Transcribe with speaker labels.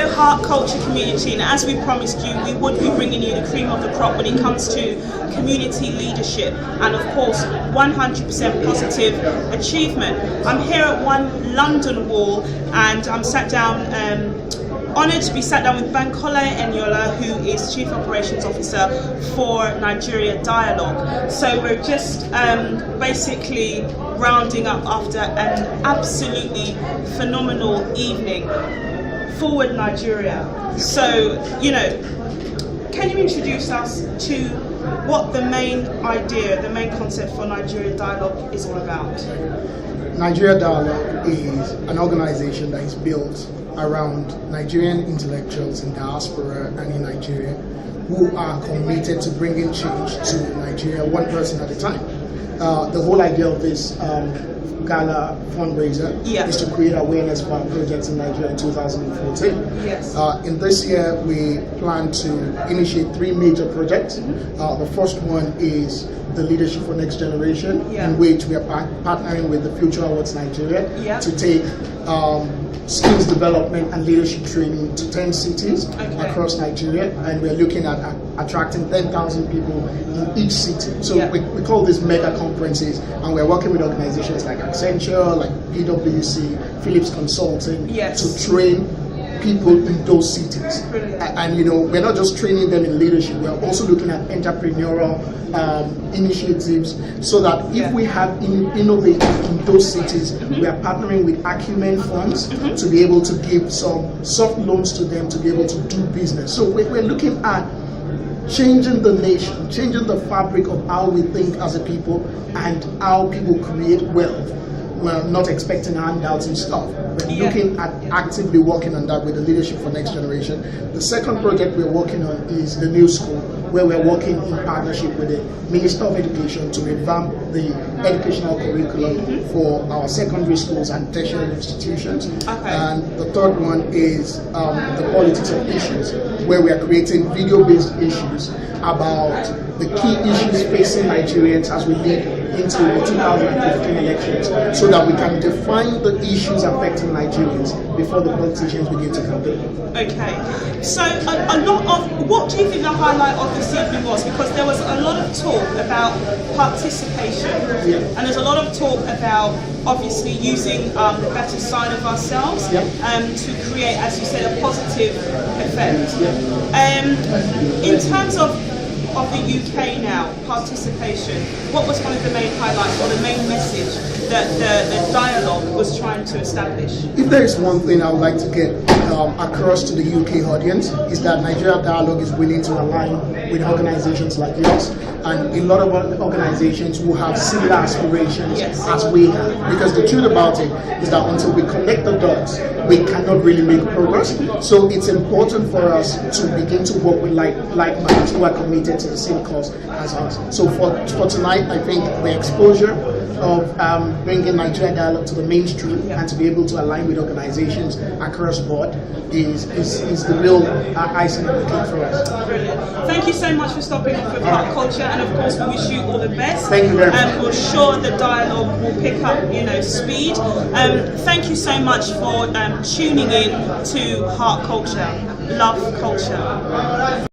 Speaker 1: So Hart Culture community, and as we promised you, we would be bringing you the cream of the crop when it comes to community leadership and of course 100% positive achievement. I'm here at One London Wall and I'm sat down, honoured to be sat down with Bankole who is Chief Operations Officer for Nigeria Dialogue. So we're just basically rounding up after an absolutely phenomenal evening. Forward Nigeria. So, can you introduce us to what the main idea, the main concept for Nigeria Dialogue is all about?
Speaker 2: Nigeria Dialogue is an organization that is built around Nigerian intellectuals in diaspora and in Nigeria who are committed to bringing change to Nigeria one person at a time. The whole idea of this gala fundraiser is to create awareness for our projects in Nigeria in 2014.
Speaker 1: Yes.
Speaker 2: In this year, we plan to initiate 3 major projects. The first one is the Leadership for Next Generation, in which we are partnering with the Future Awards Nigeria to take skills development and leadership training to 10 cities across Nigeria, and we're looking at attracting 10,000 people in each city. So we call these mega conferences, and we're working with organizations like Accenture, like PwC, Philips Consulting to train people in those cities. And we're not just training them in leadership, we're also looking at entrepreneurial initiatives, so that if we have innovators in those cities, we are partnering with Acumen Funds to be able to give some soft loans to them to be able to do business. So we're looking at changing the nation, changing the fabric of how we think as a people and how people create wealth. We're not expecting handouts and stuff. We're looking at actively working on that with the Leadership for Next Generation. The second project we're working on is the New School, where we're working in partnership with the Minister of Education to revamp the educational curriculum for our secondary schools and tertiary institutions. And the third one is the Politics of Issues, where we are creating video-based issues about the key issues facing Nigerians as we lead into the 2015 elections, so that we can define the issues affecting Nigerians before the politicians begin to campaign.
Speaker 1: Okay, so a lot of, what do you think the highlight of this evening was? Because there was a lot of talk about participation, and there's a lot of talk about obviously using the better side of ourselves to create, as you said, a positive effect. In terms of the UK now, participation, what was one of the main highlights or the main message that the dialogue was trying to establish? If
Speaker 2: there is one thing I would like to get across to the UK audience, is that Nigeria Dialogue is willing to align with organizations like yours and a lot of organizations who have similar aspirations as we have. Because the truth about it is that until we connect the dots, we cannot really make progress. So it's important for us to begin to work with like-minded who are committed to the same cause as us. So for tonight, I think the exposure of bringing Nigeria Dialogue to the mainstream and to be able to align with organizations across board is the real icing on the cake for us.
Speaker 1: Brilliant. Thank you so much for stopping off with Hart Culture, and of course we wish you all the best.
Speaker 2: Thank you very much.
Speaker 1: We're sure the dialogue will pick up, speed. Thank you so much for tuning in to Hart Culture. Love culture.